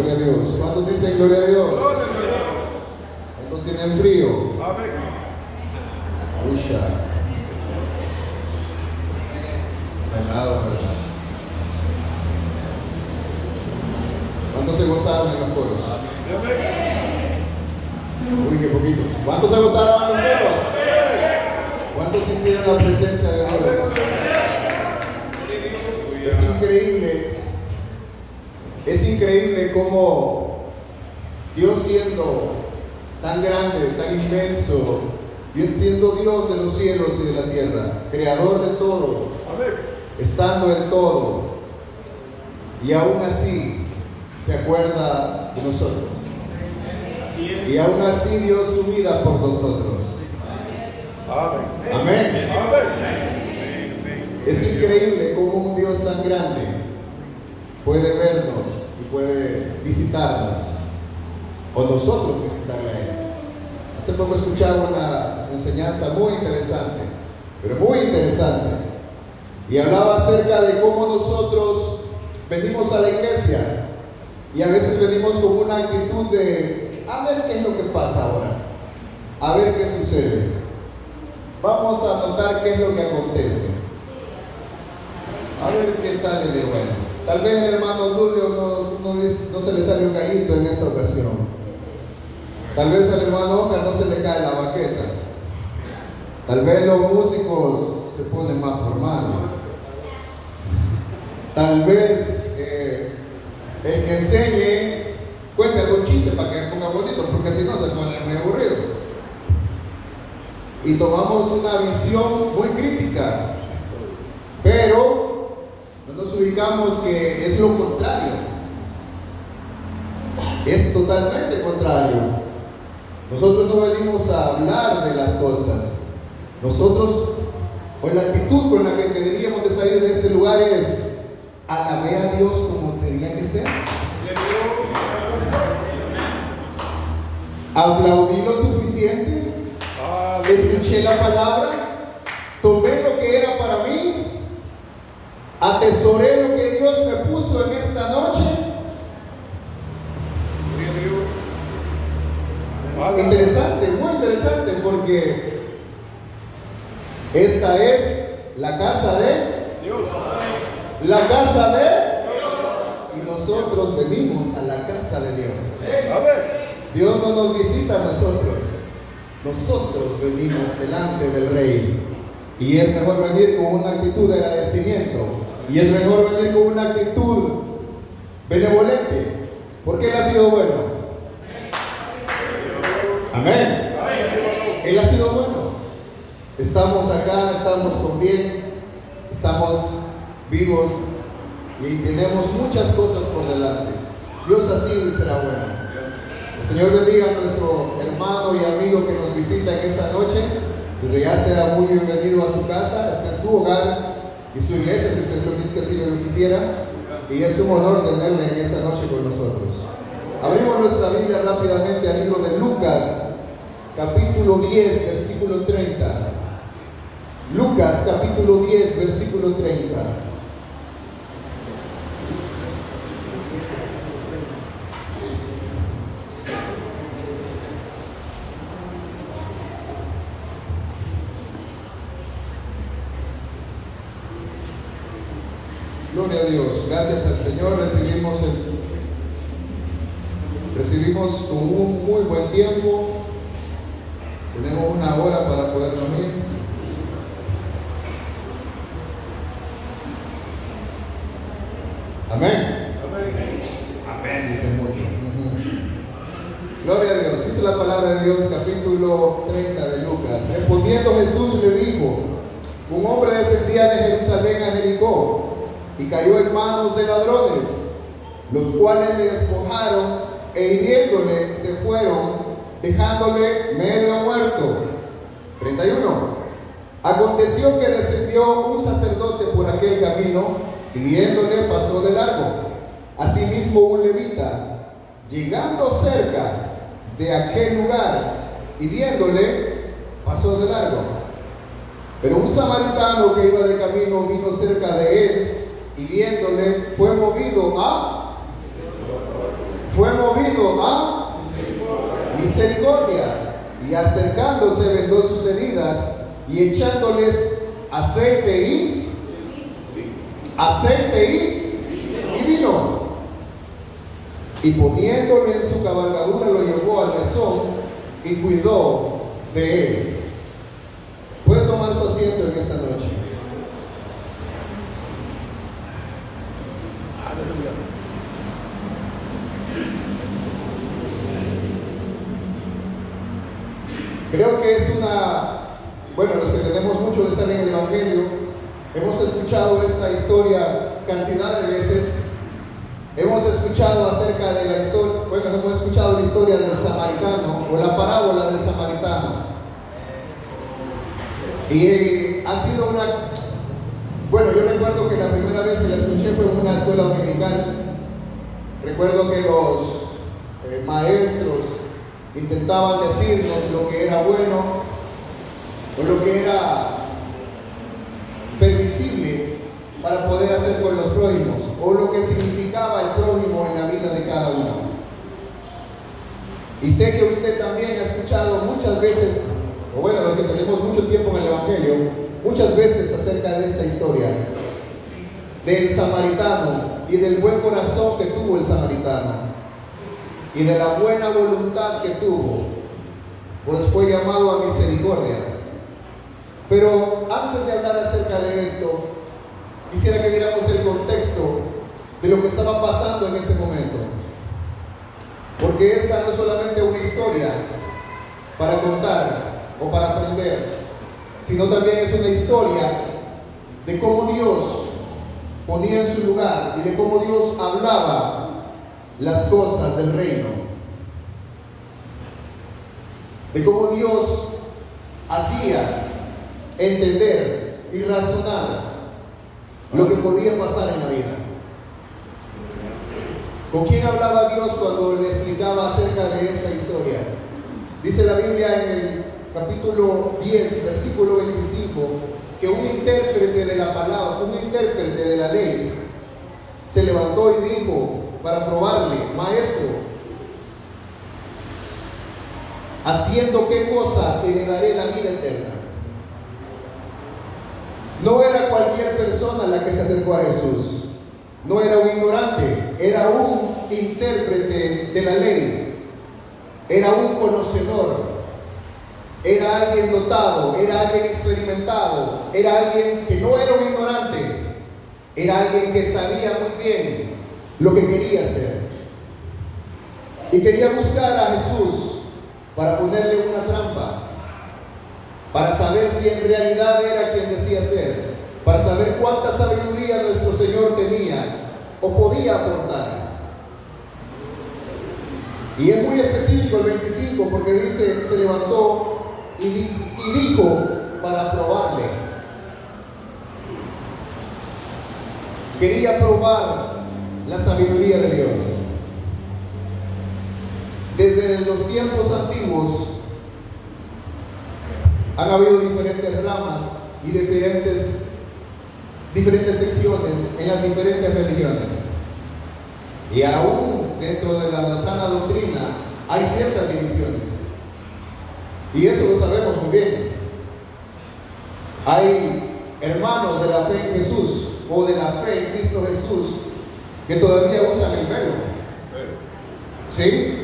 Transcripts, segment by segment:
Gloria a Dios. ¿Cuántos dicen gloria a Dios? ¿Cuántos tienen frío? Uy, está helado, ¿verdad? ¿Cuántos se gozaron en los coros? Uy, qué poquitos. ¿Cuántos se gozaron en los coros? ¿Cuántos sintieron la presencia de Dios? Es increíble cómo Dios, siendo tan grande, tan inmenso, Dios siendo Dios de los cielos y de la tierra, creador de todo, estando en todo, y aún así se acuerda de nosotros. Y aún así dio su vida por nosotros. Amén. Es increíble cómo un Dios tan grande puede vernos y puede visitarnos, o nosotros visitarle a Él. Hace poco escuchaba una enseñanza muy interesante, pero muy interesante, y hablaba acerca de cómo nosotros venimos a la iglesia y a veces venimos con una actitud de a ver qué es lo que pasa ahora, a ver qué sucede, vamos a notar qué es lo que acontece, a ver qué sale de bueno. Tal vez el hermano Julio no se le sale un gallito en esta ocasión. Tal vez al hermano Oscar no se le cae la baqueta. Tal vez los músicos se ponen más formales. Tal vez el que enseñe cuente algún chiste para que ponga bonito, porque si no se pone muy aburrido. Y tomamos una visión muy crítica, pero no nos ubicamos que es lo contrario. Es totalmente contrario. Nosotros no venimos a hablar de las cosas. Nosotros, o la actitud con la que deberíamos de salir de este lugar es alabé a Dios como tenía que ser. Aplaudí lo suficiente. Escuché la palabra. Tomé lo que era para mí. Atesoré lo que Dios me puso en esta noche. Interesante, muy interesante, porque esta es la casa de Dios. La casa de Dios. Y nosotros venimos a la casa de Dios. Dios no nos visita a nosotros. Nosotros venimos delante del Rey. Y es mejor venir con una actitud de agradecimiento. Y es mejor venir con una actitud benevolente, porque Él ha sido bueno. Amén. Él ha sido bueno. Estamos acá, estamos con bien, estamos vivos y tenemos muchas cosas por delante. Dios ha sido y será bueno. El Señor bendiga a nuestro hermano y amigo que nos visita en esta noche. Y ya sea muy bienvenido a su casa, está en su hogar y su iglesia, si usted lo quisiera, y es un honor tenerle en esta noche con nosotros. Abrimos nuestra Biblia rápidamente al libro de Lucas, capítulo 10, versículo 30. Lucas, capítulo 10, versículo 30. Gloria a Dios, gracias al Señor, recibimos con un muy buen tiempo, tenemos una hora para poder dormir. Amén. Amén, dicen mucho. Gloria a Dios, dice la palabra de Dios, capítulo 30 de Lucas. Respondiendo Jesús le dijo: un hombre descendía de Jerusalén a Jericó y cayó en manos de ladrones, los cuales le despojaron e hiriéndole se fueron, dejándole medio muerto. 31. Aconteció que descendió un sacerdote por aquel camino y viéndole pasó de largo. Asimismo un levita, llegando cerca de aquel lugar y viéndole pasó de largo. Pero un samaritano que iba de camino vino cerca de él y viéndole fue movido a fue movido a misericordia, y acercándose vendó sus heridas y echándoles aceite y vino, y poniéndole en su cabalgadura lo llevó al mesón y cuidó de él. Puede tomar su asiento en esta noche. Creo que es bueno, los que tenemos mucho de estar en el Evangelio, hemos escuchado esta historia cantidad de veces. Hemos escuchado acerca de la historia, hemos escuchado la historia del samaritano, o la parábola del samaritano. Y ha sido yo recuerdo que la primera vez que la escuché fue en una escuela dominical. Recuerdo que los maestros intentaban decirnos lo que era bueno o lo que era permisible para poder hacer con los prójimos, o lo que significaba el prójimo en la vida de cada uno. Y sé que usted también ha escuchado muchas veces, los que tenemos mucho tiempo en el Evangelio, muchas veces acerca de esta historia del samaritano y del buen corazón que tuvo el samaritano y de la buena voluntad que tuvo, pues fue llamado a misericordia. Pero antes de hablar acerca de esto, quisiera que viéramos el contexto de lo que estaba pasando en ese momento, porque esta no es solamente una historia para contar o para aprender, sino también es una historia de cómo Dios ponía en su lugar y de cómo Dios hablaba las cosas del reino, de cómo Dios hacía entender y razonar lo que podía pasar en la vida. ¿Con quién hablaba Dios cuando le explicaba acerca de esta historia? Dice la Biblia en el capítulo 10, versículo 25, que un intérprete de la palabra, un intérprete de la ley, se levantó y dijo para probarle: maestro, ¿haciendo qué cosa heredaré la vida eterna? No era cualquier persona la que se acercó a Jesús, no era un ignorante, era un intérprete de la ley, era un conocedor, era alguien dotado, era alguien experimentado, era alguien que no era un ignorante, era alguien que sabía muy bien lo que quería hacer. Y quería buscar a Jesús para ponerle una trampa, para saber si en realidad era quien decía ser, para saber cuánta sabiduría nuestro Señor tenía o podía aportar. Y es muy específico el 25, porque dice: se levantó y dijo para probarle. Quería probar la sabiduría de Dios. Desde los tiempos antiguos han habido diferentes ramas y diferentes secciones en las diferentes religiones. Y aún dentro de la sana doctrina hay ciertas divisiones. Y eso lo sabemos muy bien. Hay hermanos de la fe en Jesús o de la fe en Cristo Jesús que todavía usan el velo. ¿Sí?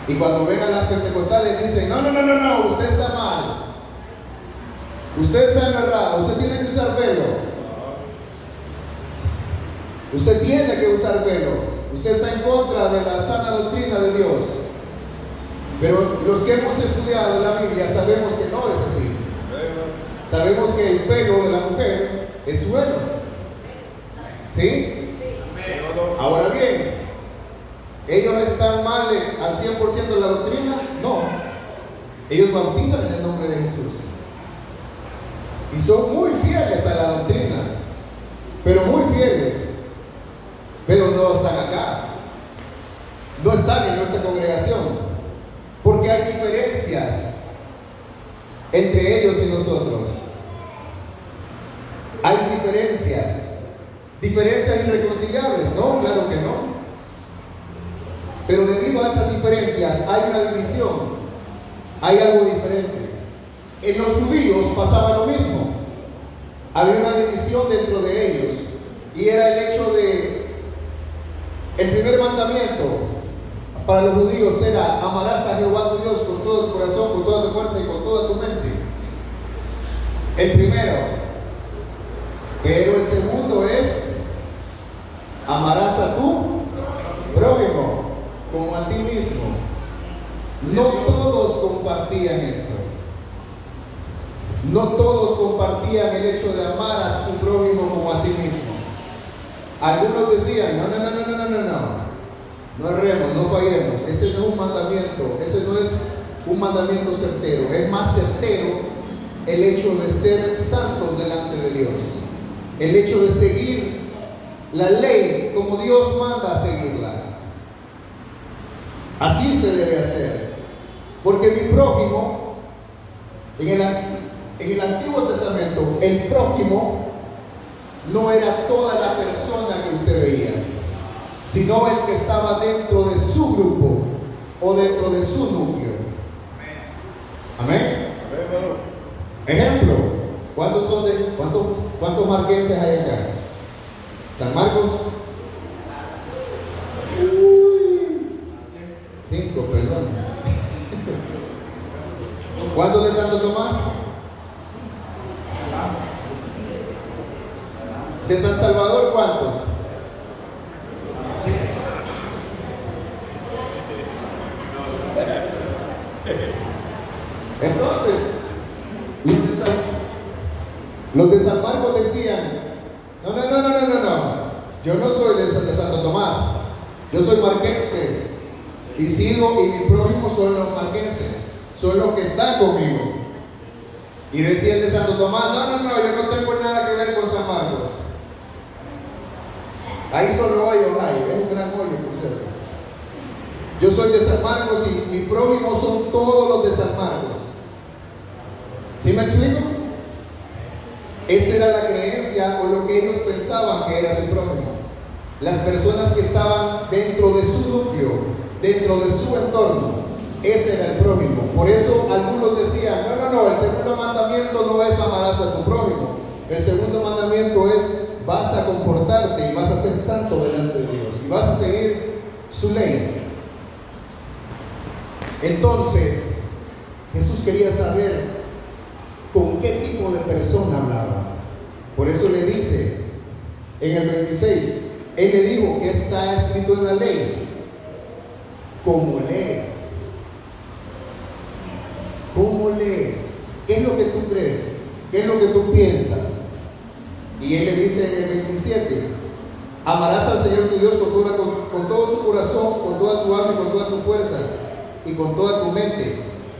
Y cuando ven a las pentecostales dicen: no, usted está mal, usted está errado, usted tiene que usar velo, usted tiene que usar velo, usted está en contra de la sana doctrina de Dios. Pero los que hemos estudiado la Biblia sabemos que no es así. Sabemos que el pelo de la mujer es bueno. ¿Sí? Ahora bien, ¿ellos están mal al 100% de la doctrina? No. Ellos bautizan en el nombre de Jesús y son muy fieles a la doctrina, pero muy fieles, pero no están acá, no están en nuestra congregación, porque hay diferencias entre ellos y nosotros. Hay diferencias irreconciliables. No, claro que no. Pero debido a esas diferencias hay una división, hay algo diferente. En los judíos pasaba lo mismo. Había una división dentro de ellos y era el hecho de, el primer mandamiento para los judíos era: amarás a Jehová tu Dios con todo tu corazón, con toda tu fuerza y con toda tu mente. El primero. Pero el segundo es: amarás a tu prójimo como a ti mismo. No todos compartían esto. No todos compartían el hecho de amar a su prójimo como a sí mismo. Algunos decían: no erremos, no fallemos. Ese no es un mandamiento, ese no es un mandamiento certero. Es más certero el hecho de ser santos delante de Dios, el hecho de seguir la ley como Dios manda a seguirla. Así se debe hacer, porque mi prójimo, en el Antiguo Testamento, el prójimo no era toda la persona que usted veía, sino el que estaba dentro de su grupo o dentro de su núcleo. Amén. Ejemplo, ¿cuántos marquenses hay acá? San Marcos. 5, perdón. ¿Cuántos de Santo Tomás? ¿De San Salvador cuántos? Entonces, los de San Marcos decían: no, yo no soy de Santo Tomás, yo soy marquense y sigo, y mi prójimo son los marquenses, son los que están conmigo. Y decía el de Santo Tomás: no, yo no tengo nada que ver con San Marcos. Ahí solo hoyos hay, es un gran hoyo, por cierto. Yo soy de San Marcos y mi prójimo son todos los de San Marcos. ¿Sí me explico? Esa era la creencia o lo que ellos pensaban que era su prójimo. Las personas que estaban dentro de su núcleo, dentro de su entorno, ese era el prójimo. Por eso algunos decían: no, el segundo mandamiento no es amarás a tu prójimo. El segundo mandamiento es: vas a comportarte y vas a ser santo delante de Dios y vas a seguir su ley. Entonces, Jesús quería saber con qué tipo de persona hablaba. Por eso le dice en el 26, Él le dijo: ¿qué está escrito en la ley? ¿Cómo lees? ¿Cómo lees? ¿Qué es lo que tú crees? ¿Qué es lo que tú piensas? Y Él le dice en el 27: amarás al Señor tu Dios con todo tu corazón, con toda tu alma y con todas tus fuerzas y con toda tu mente,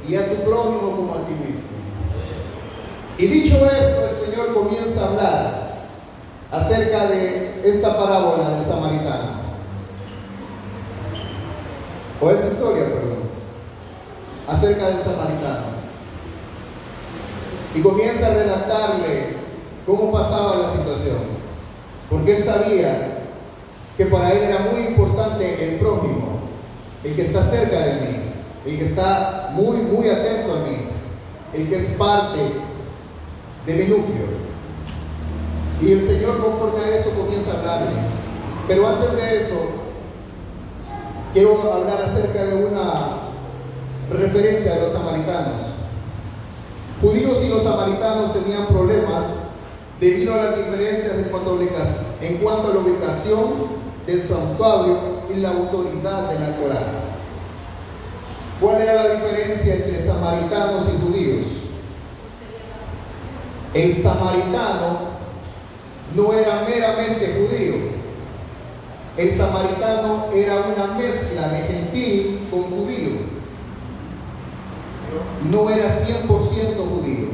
y a tu prójimo como a ti mismo. Y dicho esto, el Señor comienza a hablar acerca de esta parábola del samaritano, o esta historia, perdón, acerca del samaritano, y comienza a redactarle cómo pasaba la situación, porque él sabía que para él era muy importante el prójimo, el que está cerca de mí, el que está muy atento a mí, el que es parte de mi núcleo. Y el Señor, conforme a eso, comienza a hablarle. Pero antes de eso, quiero hablar acerca de una referencia de los samaritanos. Judíos y los samaritanos tenían problemas debido a las diferencias en cuanto a la ubicación del santuario y la autoridad de la Torá. ¿Cuál era la diferencia entre samaritanos y judíos? El samaritano no era meramente judío. El samaritano era una mezcla de gentil con judío. No era 100% judío.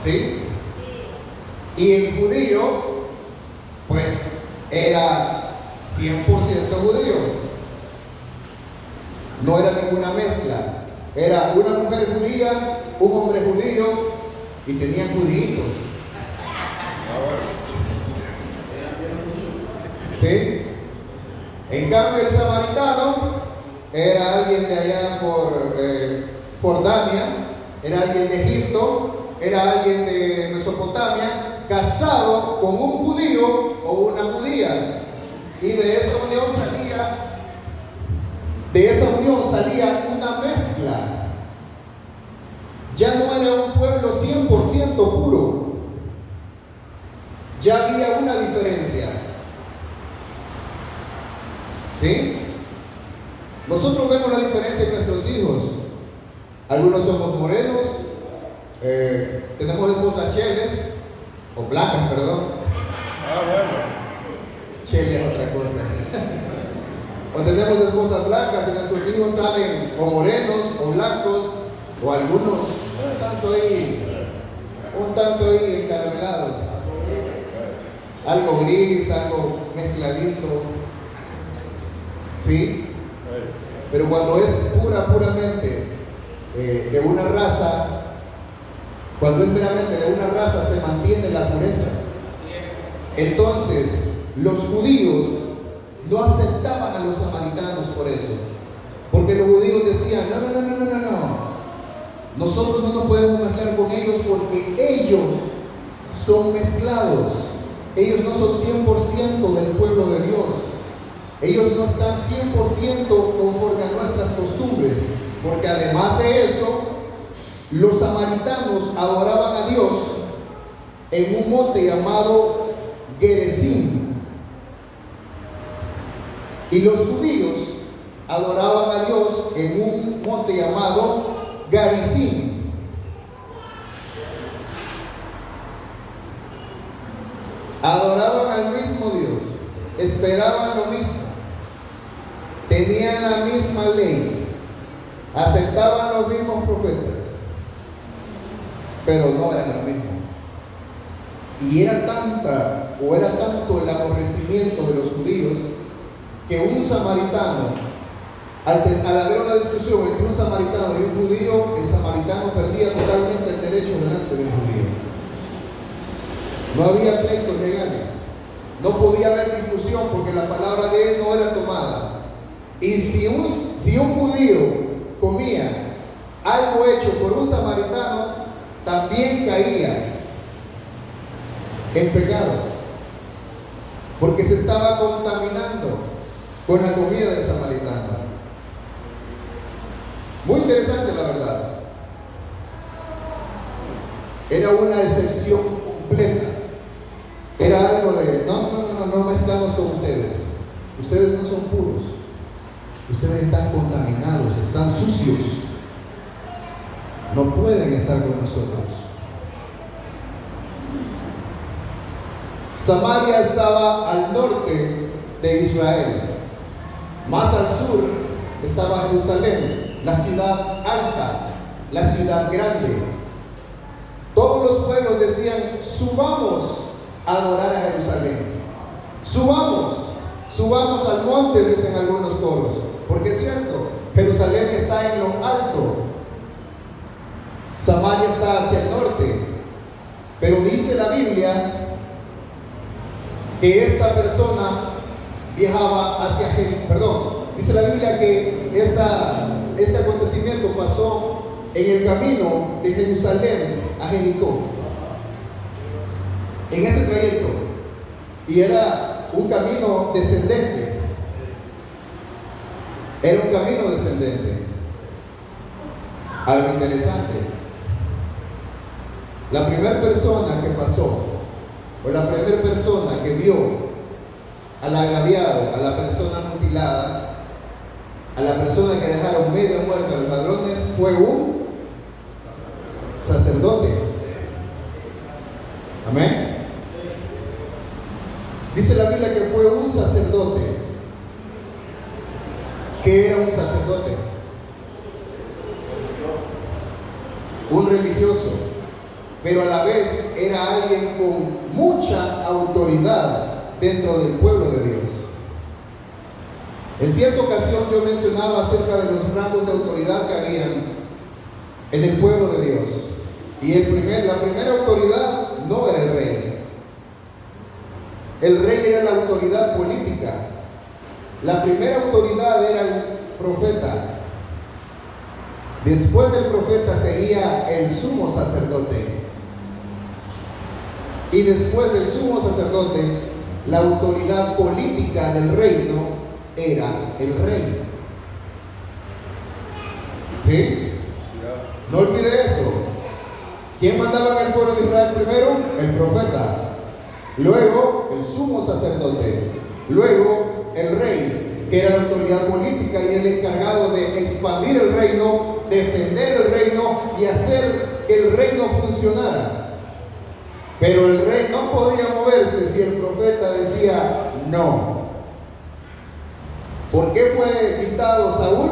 ¿Sí? Y el judío, pues, era 100% judío. No era ninguna mezcla. Era una mujer judía, un hombre judío, y tenían juditos. ¿Sí? En cambio, el samaritano era alguien de allá por Jordania, era alguien de Egipto, era alguien de Mesopotamia, casado con un judío o una judía. Y de esa unión salía una mezcla. Ya no era un pueblo 100% puro. Ya había una diferencia. ¿Sí? Nosotros vemos la diferencia en nuestros hijos. Algunos somos morenos, tenemos esposas cheles, o blancas, perdón. Chele es otra cosa. O tenemos esposas blancas y nuestros hijos salen o morenos o blancos, o algunos un tanto ahí encaramelados. Algo gris, algo mezcladito. ¿Sí? Pero cuando es puramente de una raza, cuando es meramente de una raza, se mantiene la pureza. Entonces, los judíos no aceptaban a los samaritanos por eso. Porque los judíos decían, no. Nosotros no nos podemos mezclar con ellos porque ellos son mezclados. Ellos no son 100% del pueblo de Dios. Ellos no están 100% conforme a nuestras costumbres. Porque además de eso, los samaritanos adoraban a Dios en un monte llamado Gerizim. Y los judíos adoraban a Dios en un monte llamado Gerizim. Adoraban al mismo Dios, esperaban lo mismo, tenían la misma ley, aceptaban los mismos profetas, pero no eran lo mismo. Y era tanto el aborrecimiento de los judíos que un samaritano, al haber una discusión entre un samaritano y un judío, el samaritano perdía totalmente el derecho delante del judío. No había pleitos legales, no podía haber discusión porque la palabra de él no era tomada. Y si un judío comía algo hecho por un samaritano, también caía en pecado, porque se estaba contaminando con la comida del samaritano. Muy interesante, la verdad. Era una excepción completa. Era algo de, no mezclamos con ustedes. Ustedes no son puros. Ustedes están contaminados, están sucios. No pueden estar con nosotros. Samaria estaba al norte de Israel. Más al sur estaba Jerusalén, la ciudad alta, la ciudad grande. Todos los pueblos decían, subamos a adorar a Jerusalén. Subamos al monte, dicen algunos coros. Porque es cierto, Jerusalén está en lo alto. Samaria está hacia el norte. Pero dice la Biblia que esta persona viajaba hacia dice la Biblia que este acontecimiento pasó en el camino de Jerusalén a Jericó, en ese trayecto, y era un camino descendente. Algo interesante, la primera persona que pasó, o la primera persona que vio al agraviado, a la persona mutilada, a la persona que dejaron medio muerta a los ladrones, fue un sacerdote. Amén. Dice la Biblia que fue un sacerdote. ¿Qué era un sacerdote? Un religioso, pero a la vez era alguien con mucha autoridad dentro del pueblo de Dios. En cierta ocasión yo mencionaba acerca de los rangos de autoridad que habían en el pueblo de Dios. Y la primera autoridad no era el rey. El rey era la autoridad política. La primera autoridad era el profeta. Después del profeta seguía el sumo sacerdote. Y después del sumo sacerdote, la autoridad política del reino era el rey. ¿Sí? No olvide eso. ¿Quién mandaba en el pueblo de Israel primero? El profeta. Luego el sumo sacerdote. Luego el rey, que era la autoridad política y el encargado de expandir el reino, defender el reino y hacer que el reino funcionara. Pero el rey no podía moverse si el profeta decía no. ¿Por qué fue quitado Saúl?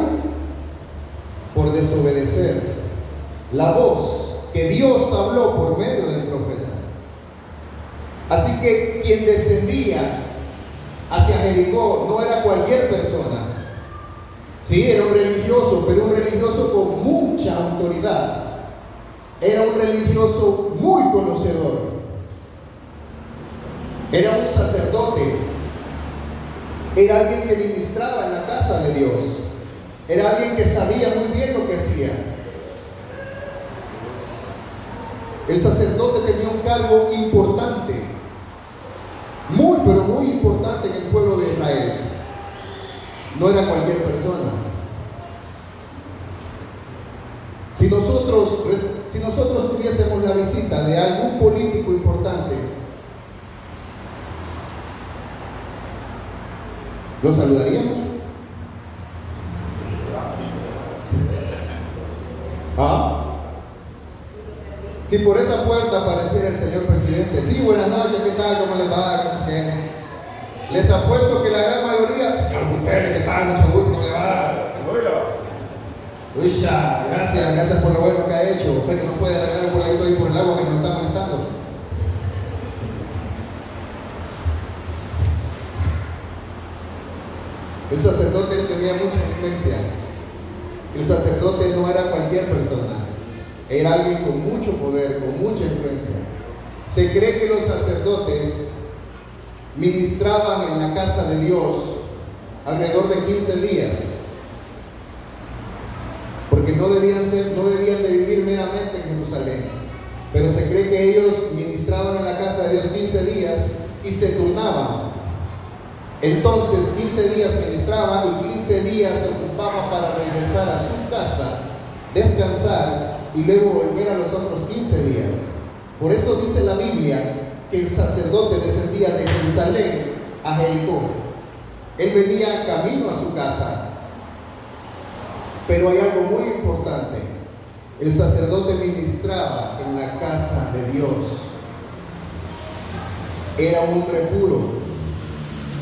Por desobedecer la voz que Dios habló por medio del profeta. Así que quien descendía hacia Jericó no era cualquier persona. Sí, era un religioso, pero un religioso con mucha autoridad. Era un religioso muy conocedor. Era un sacerdote. Era alguien que ministraba en la casa de Dios. Era alguien que sabía muy bien lo que hacía. El sacerdote tenía un cargo importante, muy pero muy importante en el pueblo de Israel. No era cualquier persona. Si nosotros tuviésemos la visita de algún político importante, ¿lo saludaríamos? ¿Ah? Si por esa puerta apareciera el señor presidente, sí, buenas noches, ¿qué tal? ¿Cómo les va? Les apuesto que la gran mayoría, señor Bukele, ¿qué tal? Mucho gusto, ¿cómo le va? Uy, gracias por lo bueno que ha hecho. Usted que nos puede arreglar un boleto ahí por el agua que nos está molestando. El sacerdote tenía mucha influencia. El sacerdote no era cualquier persona. Era alguien con mucho poder, con mucha influencia. Se cree que los sacerdotes ministraban en la casa de Dios alrededor de 15 días, porque no debían de vivir meramente en Jerusalén, pero se cree que ellos ministraban en la casa de Dios 15 días y se turnaban. Entonces 15 días ministraba y 15 días se ocupaba para regresar a su casa, descansar y luego volver a los otros 15 días. Por eso dice la Biblia que el sacerdote descendía de Jerusalén a Jericó. Él venía camino a su casa. Pero hay algo muy importante. El sacerdote ministraba en la casa de Dios. Era un hombre puro.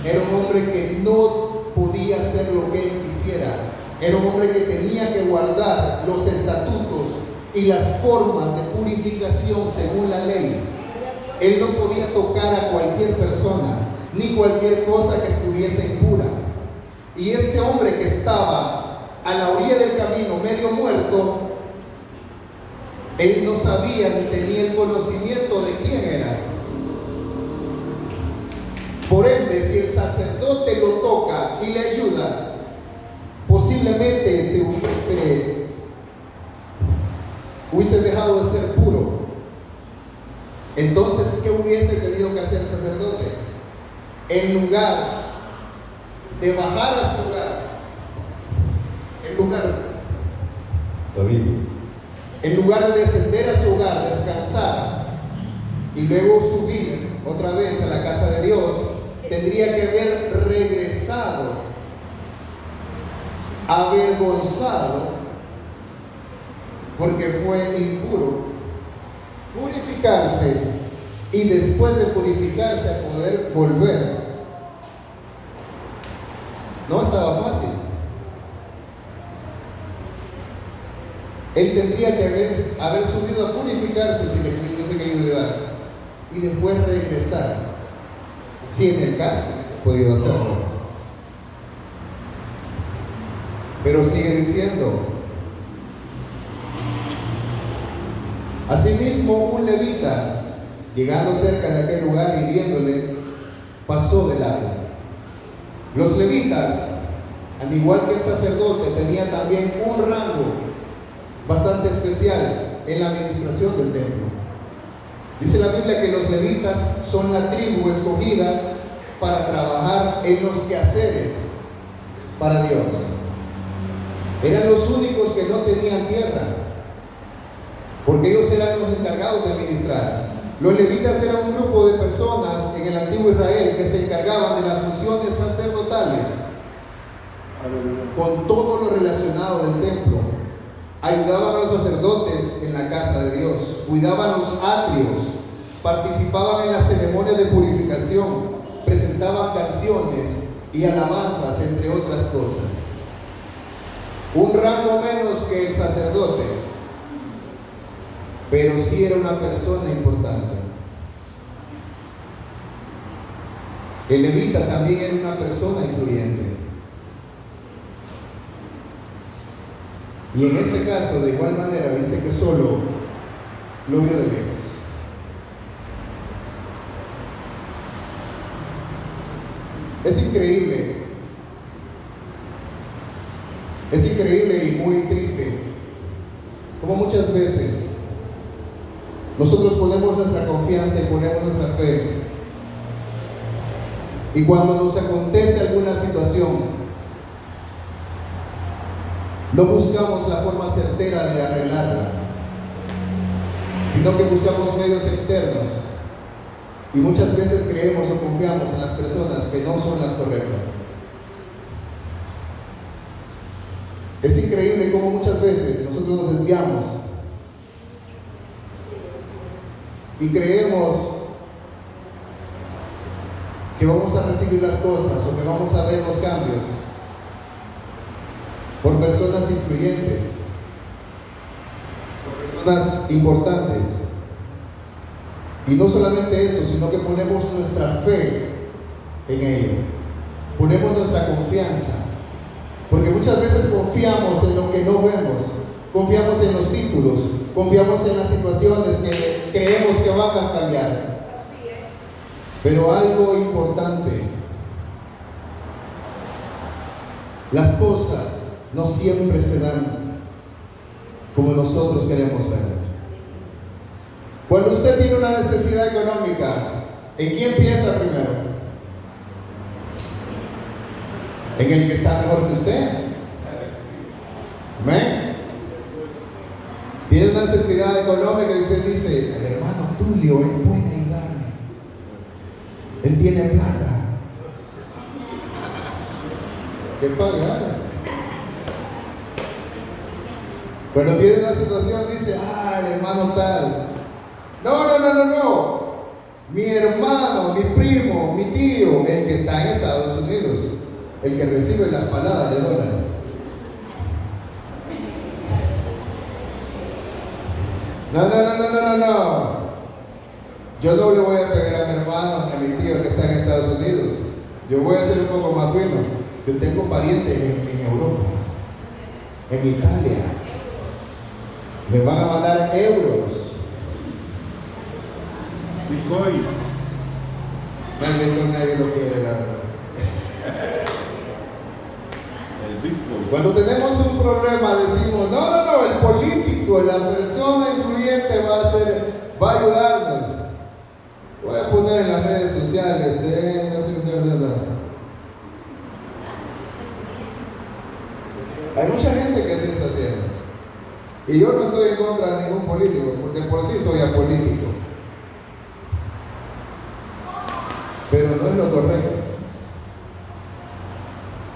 Era un hombre que no podía hacer lo que él quisiera. Era un hombre que tenía que guardar los estatutos y las formas de purificación según la ley. Él no podía tocar a cualquier persona, ni cualquier cosa que estuviese impura. Y este hombre que estaba a la orilla del camino, medio muerto, él no sabía ni tenía el conocimiento de quién era. Por ende, si el sacerdote lo toca y le ayuda, posiblemente se hubiese dejado de ser puro. Entonces, ¿qué hubiese tenido que hacer el sacerdote? En lugar de bajar a su hogar, en lugar de descender a su hogar, descansar y luego subir otra vez a la casa de Dios, tendría que haber regresado avergonzado porque fue impuro, purificarse y después de purificarse a poder volver. No estaba fácil. Él tendría que haber subido a purificarse si le hubiese querido ayudar y después regresar, si en el caso hubiese podido hacerlo. Pero sigue diciendo: asimismo, un levita, llegando cerca de aquel lugar y viéndole, pasó de lado. Los levitas, al igual que el sacerdote, tenían también un rango bastante especial en la administración del templo. Dice la Biblia que los levitas son la tribu escogida para trabajar en los quehaceres para Dios. Eran los únicos que no tenían tierra, porque ellos eran los encargados de administrar. Los levitas eran un grupo de personas en el antiguo Israel que se encargaban de las funciones sacerdotales con todo lo relacionado del templo. Ayudaban a los sacerdotes en la casa de Dios, cuidaban los atrios, participaban en las ceremonias de purificación, presentaban canciones y alabanzas, entre otras cosas. Un rango menos que el sacerdote, pero sí era una persona importante. El levita también era una persona influyente. Y en este caso, de igual manera, dice que solo lo vio de lejos. Es increíble y muy triste como muchas veces nosotros ponemos nuestra confianza y ponemos nuestra fe, y cuando nos acontece alguna situación no buscamos la forma certera de arreglarla, sino que buscamos medios externos, y muchas veces creemos o confiamos en las personas que no son las correctas. Es increíble cómo muchas veces nosotros nos desviamos y creemos que vamos a recibir las cosas o que vamos a ver los cambios por personas influyentes, por personas importantes. Y no solamente eso, sino que ponemos nuestra fe en ello, ponemos nuestra confianza, porque muchas veces confiamos en lo que no vemos, confiamos en los títulos, confiamos en las situaciones que creemos que van a cambiar. Pero algo importante, las cosas no siempre se dan como nosotros queremos ver. Cuando usted tiene una necesidad económica, ¿en quién piensa primero? ¿En el que está mejor que usted? ¿Amén? Tiene una necesidad económica y usted dice: el hermano Tulio, él puede ayudarme, él tiene plata. ¿Qué pagar? Cuando tiene una situación dice: el hermano tal. No. Mi hermano, mi primo, mi tío, el que está en Estados Unidos, el que recibe las paladas de dólares. No. Yo no le voy a pegar a mi hermano ni a mi tío que está en Estados Unidos. Yo voy a ser un poco más fino. Yo tengo parientes en Europa, en Italia. Me van a mandar euros. Bitcoin. Nadie lo quiere, la verdad. El Bitcoin. Cuando tenemos un problema decimos: no, el político, la persona influyente va a ayudarnos. Voy a poner en las redes sociales, hay mucha gente que así está haciendo. Y yo no estoy en contra de ningún político, porque por sí soy apolítico. Pero no es lo correcto.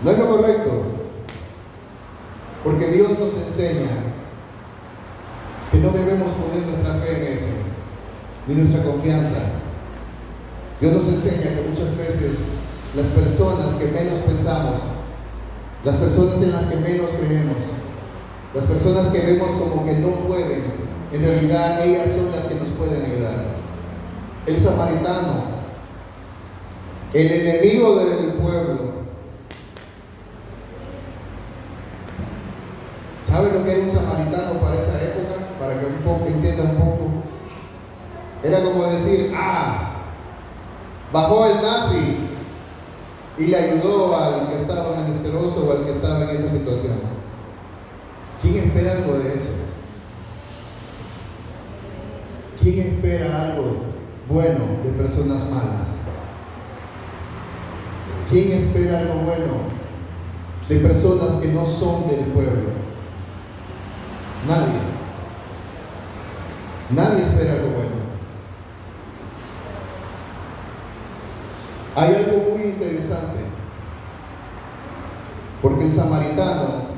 No es lo correcto. Porque Dios nos enseña que no debemos poner nuestra fe en eso, ni nuestra confianza. Dios nos enseña que muchas veces las personas que menos pensamos, las personas en las que menos creemos, las personas que vemos como que no pueden, en realidad ellas son las que nos pueden ayudar. El samaritano, el enemigo del pueblo, ¿sabe lo que era un samaritano para esa época? Para que un poco entienda un poco. Era como decir: bajó el nazi, y le ayudó al que estaba menesteroso o al que estaba en esa situación. ¿Quién espera algo de eso? ¿Quién espera algo bueno de personas malas? ¿Quién espera algo bueno de personas que no son del pueblo? Nadie. Nadie espera algo bueno. Hay algo muy interesante, porque el samaritano,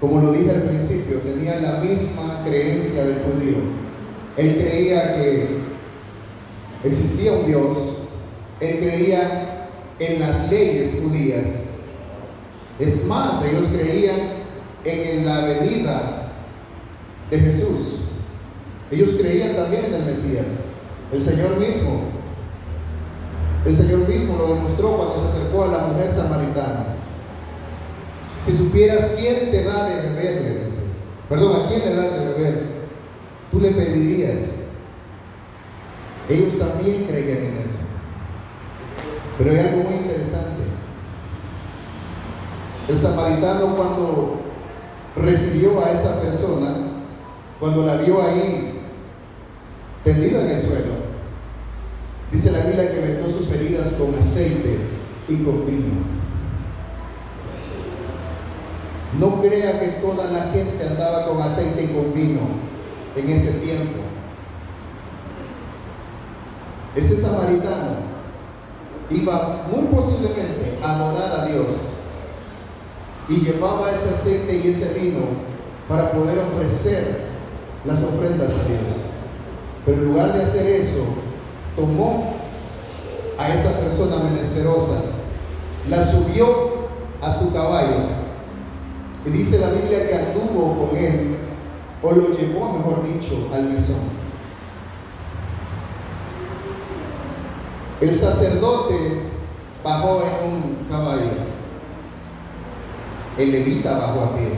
como lo dije al principio, tenía la misma creencia del judío. Él creía que existía un Dios, él creía en las leyes judías. Es más, ellos creían en la venida de Jesús. Ellos creían también en el Mesías, el Señor mismo. El Señor mismo lo demostró cuando se acercó a la mujer samaritana. Si supieras quién te da de beber, le dice. Perdón, ¿a quién le das de beber? Tú le pedirías. Ellos también creían en eso. Pero hay algo muy interesante. El samaritano, cuando recibió a esa persona, cuando la vio ahí tendida en el suelo, dice la Biblia que vendó sus heridas con aceite y con vino. No crea que toda la gente andaba con aceite y con vino en ese tiempo. Ese samaritano iba muy posiblemente a adorar a Dios y llevaba ese aceite y ese vino para poder ofrecer las ofrendas a Dios. Pero en lugar de hacer eso, tomó a esa persona menesterosa, la subió a su caballo y dice la Biblia que anduvo con él, o lo llevó, mejor dicho, al mesón. El sacerdote bajó en un caballo, el levita bajó a pie,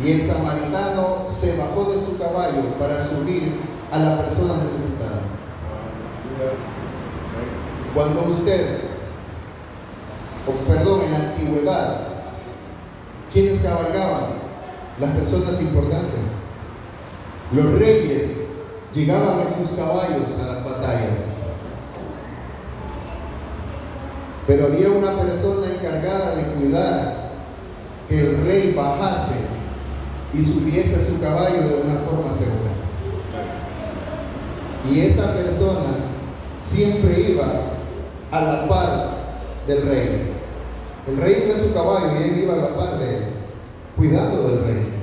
y el samaritano se bajó de su caballo para subir a la persona necesitada. Cuando en la antigüedad, ¿quiénes cabalgaban? Las personas importantes. Los reyes llegaban en sus caballos a las batallas. Pero había una persona encargada de cuidar que el rey bajase y subiese a su caballo de una forma segura. Y esa persona siempre iba a la par del rey. El rey iba en su caballo y él iba a la par de él, cuidando del rey.